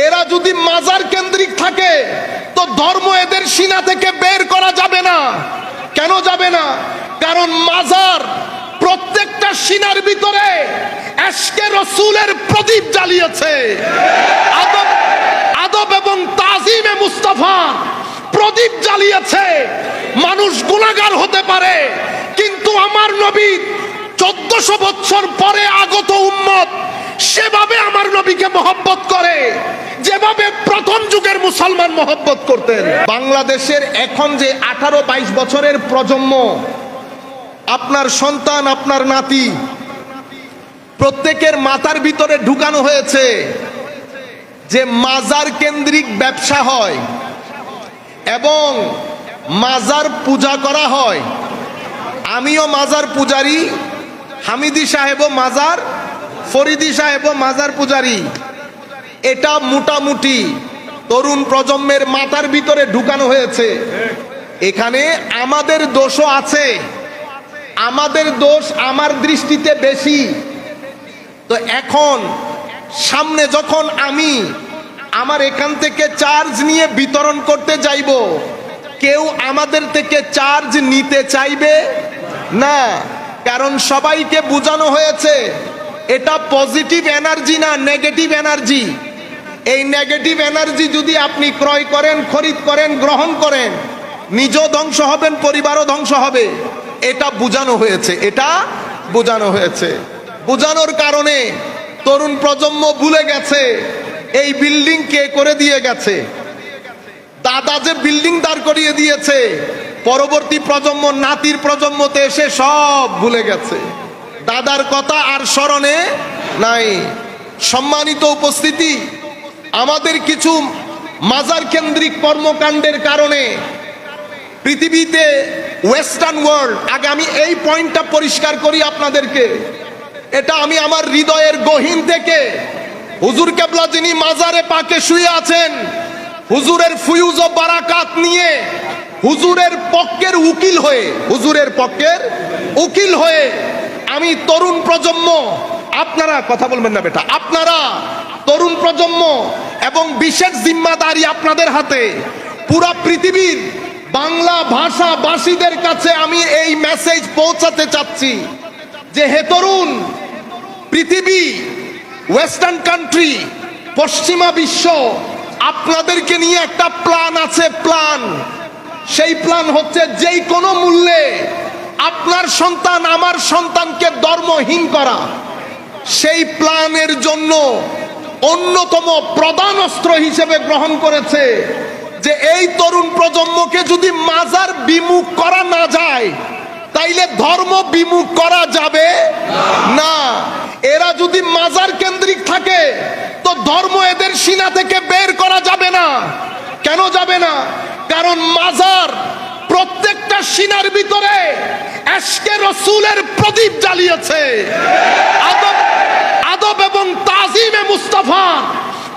এরা যদি মাজার কেন্দ্রিক থাকে তো ধর্ম এদের সিনা থেকে বের করা যাবে না। কেন যাবে না? কারণ মাজার প্রত্যেকটা সিনার ভিতরে এশকে রসুলের প্রদীপ জ্বালিয়েছে। আদব এবং তাজিমে মুস্তাফা প্রদীপ জ্বালিয়েছে। মানুষ গুনাহগার হতে পারে, কিন্তু আমার নবী 1400 বছর পরে আগত উম্মত সেভাবে আমার নবীকে মহব্বত করে যেভাবে প্রথম যুগের মুসলমান মহব্বত করতেন। বাংলাদেশের এখন যে 18-22 বছরের প্রজন্ম, আপনার সন্তান, আপনার নাতি, প্রত্যেকের মাথার ভিতরে ঢুকানো হয়েছে যে মাজার কেন্দ্রিক ব্যবসা হয় এবং মাজার পূজা করা হয়। আমিও মাজার পূজারি, হামিদি সাহেবও মাজার, ফরিদি সাহেবও মাজার পূজারি। এটা মোটামুটি তরুণ প্রজন্মের মাথার ভিতরে ঢুকানো হয়েছে। এখানে আমাদের দোষও আছে, আমাদের দোষ আমার দৃষ্টিতে বেশি। তো এখন সামনে যখন আমি আমার এখান থেকে চার্জ নিয়ে বিতরণ করতে যাইব, কেউ আমাদের থেকে চার্জ নিতে চাইবে না, কারণ সবাইকে বোঝানো হয়েছে এটা পজিটিভ এনার্জি না, নেগেটিভ এনার্জি। এই নেগেটিভ এনার্জি যদি আপনি ক্রয় করেন, খরিদ করেন, গ্রহণ করেন, নিজেও ধ্বংস হবেন, পরিবারও ধ্বংস হবে। এটা বোঝানো হয়েছে, এটা বোঝানো হয়েছে। বোঝানোর কারণে তরুণ প্রজন্ম ভুলে গেছে এই বিল্ডিং কে করে দিয়ে গেছে। দাদা যে বিল্ডিং দাঁড় করিয়ে দিয়েছে, পরবর্তী প্রজন্ম, নাতির প্রজন্মতে এসে সব ভুলে গেছে। দাদার কথা আর স্মরণে নাই। সম্মানিত উপস্থিতি, আমাদের কিছু মাজার কেন্দ্রিক কর্মকাণ্ডের কারণে পৃথিবীতে ওয়েস্টার্ন ওয়ার্ল্ড, আগে আমি এই পয়েন্টটা পরিষ্কার করি আপনাদেরকে, এটা আমি আমার হৃদয়ের গহীন থেকে, হুজুর কেবলা যিনি মাজারে পাকে শুয়ে আছেন, হুজুরের ফুয়ুজ ও বারাকাত নিয়ে হুজুরের পক্ষের উকিল হয়ে, হুজুরের পক্ষের উকিল হয়ে আমি তরুণ প্রজন্ম, আপনারা কথা বলবেন না বেটা, আপনারা তরুণ প্রজন্ম এবং বিশেষ জিম্মাদারি আপনাদের হাতে, পুরা পৃথিবীর বাংলা ভাষাভাষীদের কাছে আমি এই মেসেজ পৌঁছাতে চাচ্ছি যে হে তরুণ, পৃথিবী, ওয়েস্টার্ন কান্ট্রি, পশ্চিমা বিশ্ব আপনাদেরকে নিয়ে একটা প্ল্যান আছে। প্ল্যান, সেই প্ল্যান হচ্ছে যেই কোনো মূল্যে আপনার সন্তান, আমার সন্তানকে ধর্মহীন করা। সেই প্ল্যানের জন্য অন্যতম প্রধান অস্ত্র হিসেবে গ্রহণ করেছে যে এই তরুণ প্রজন্মকে যদি মাজার বিমুখ করা না যায়, তাইলে ধর্ম বিমুখ করা যাবে না। এরা যদি মাজার কেন্দ্রিক থাকে তো ধর্ম এদের সিনা থেকে বের করা যাবে না। কেন যাবে না? কারণ মাজার প্রত্যেকটা সিনার ভিতরে এশকে রসুলের প্রদীপ জ্বালিয়েছে। আদব এবং তাজিমে মুস্তাফা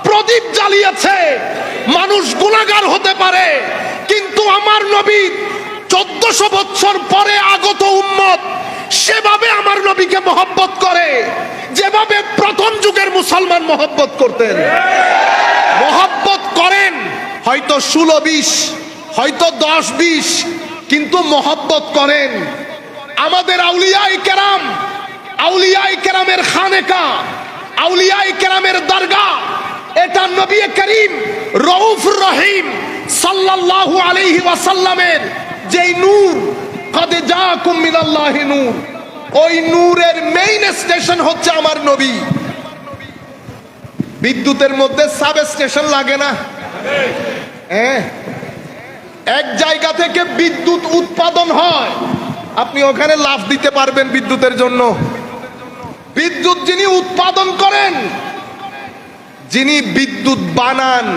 প্রদীপ জ্বালিয়েছে। মানুষ গুনাহগার হতে পারে, কিন্তু আমার নবী 1400 বছর পরে আগত উম্মত সেভাবে আমার নবীকে মহব্বত করে যেভাবে প্রথম যুগের মুসলমান মহব্বত করতেন। মহব্বত করেন হয়তো 16-20, হয়তো 10-20, কিন্তু মহব্বত করেন। আমাদের আউলিয়ায়ে কেরাম, আউলিয়ায়ে কেরামের খানেকা, আউলিয়ায়ে কেরামের দরগা, এটা নবী করিম রউফুর রহিম সাল্লাল্লাহু আলাইহি ওয়াসাল্লামের যেই নূর, কদ জাআকুম মিনাল্লাহি নূর, ওই নূরের মেইন স্টেশন হচ্ছে আমার নবী। বিদ্যুতের মধ্যে সাব স্টেশন লাগে না? এক জায়গা থেকে বিদ্যুৎ উৎপাদন হয়, আপনি ওখানে লাফ দিতে পারবেন বিদ্যুতের জন্য। বিদ্যুৎ যিনি উৎপাদন করেন, যিনি বিদ্যুৎ বানান,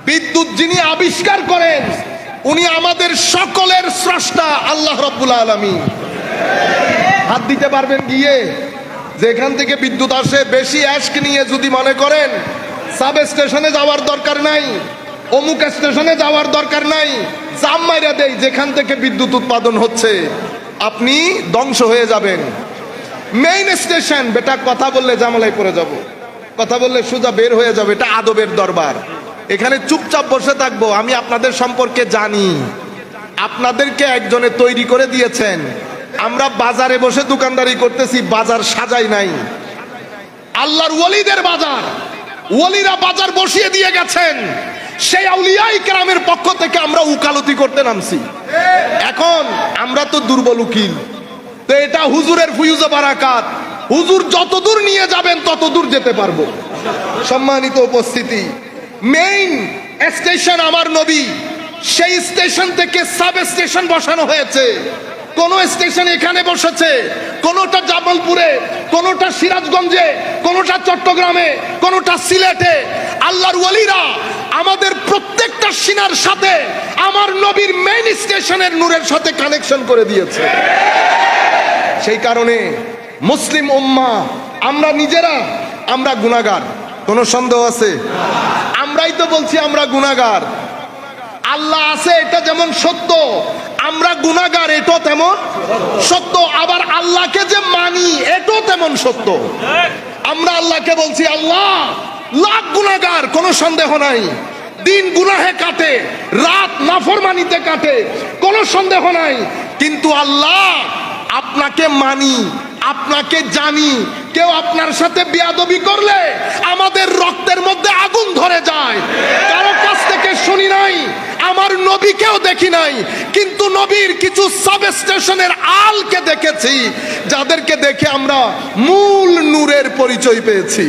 বিদ্যুৎ যিনি আবিষ্কার করেন, উনি আমাদের সকলের স্রষ্টা আল্লাহ রাব্বুল আলামিন। হাত দিতে পারবেন গিয়ে যেখান থেকে বিদ্যুৎ আসে। বেশি অ্যাশক নিয়ে যদি মনে করেন সাব স্টেশনে যাওয়ার দরকার নাই, অমুক স্টেশনে যাওয়ার দরকার নাই, জাম মাইরা দেয় যেখান থেকে বিদ্যুৎ উৎপাদন হচ্ছে, আপনি ধ্বংস হয়ে যাবেন। মেইন স্টেশন, বেটা কথা বললে জামালায় পড়ে যাব। কথা বললে সোজা বের হয়ে যাবে, এটা আদবের দরবার। এখানে চুপচাপ বসে থাকবো। আমি আপনাদের সম্পর্কে জানি, আপনাদেরকে একজনে তৈরি করে দিয়েছেন। আমরা বাজারে বসে দোকানদারি করতেছি, বাজার সাজাই নাই। আল্লাহর ওলিদের বাজার, ওলিরা বাজার বসিয়ে দিয়ে গেছেন। সেই আউলিয়ায়ে কেরামের পক্ষ থেকে আমরা উকালতি করতে নামছি। এখন আমরা তো দুর্বল উকিল, তো এটা হুজুরের ফুয়ুজে বারাকাত। হুজুর যতদূর নিয়ে যাবেন ততদূর যেতে পারবো। সম্মানিত উপস্থিতি, মেইন স্টেশন আমার নবী, সেই স্টেশন থেকে সাব স্টেশন বসানো হয়েছে। কোন স্টেশন এখানে বসেছে, কোনটা জামালপুরে, কোনটা সিরাজগঞ্জে, কোনটা চট্টগ্রামে, কোনটা সিলেটে। আল্লাহর ওলিরা আমাদের প্রত্যেকটা সিনার সাথে আমার নবীর মেইন স্টেশনের নূরের সাথে কানেকশন করে দিয়েছে। সেই কারণে মুসলিম উম্মাহ আমরা নিজেরা আমরা গুনাহগার, কোনো সন্দেহ আছে? আমরাই তো বলছি আমরা গুনাহগার। আল্লাহ আছে এটা যেমন সত্য, আমরা গুনাহগার এটাও তেমন সত্য। আবার আল্লাহকে যে মানি এটাও তেমন সত্য। আমরা আল্লাহকে বলছি আল্লাহ লাখ গুনাহগার, কোনো সন্দেহ নাই। দিন গুনাহে কাটে, রাত নাফরমানিতে কাটে, কোনো সন্দেহ নাই। কিন্তু আল্লাহ আপনাকে মানি, আপনাকে জানি। কেউ আপনার সাথে বেয়াদবি করলে আমাদের রক্তের মধ্যে আগুন ধরে যায়। কারো কাছ থেকে শুনি নাই, আমার নবীকেও দেখি নাই, কিন্তু নবীর কিছু সাব স্টেশনের আলকে দেখেছি, যাদেরকে দেখে আমরা মূল নূরের পরিচয় পেয়েছি।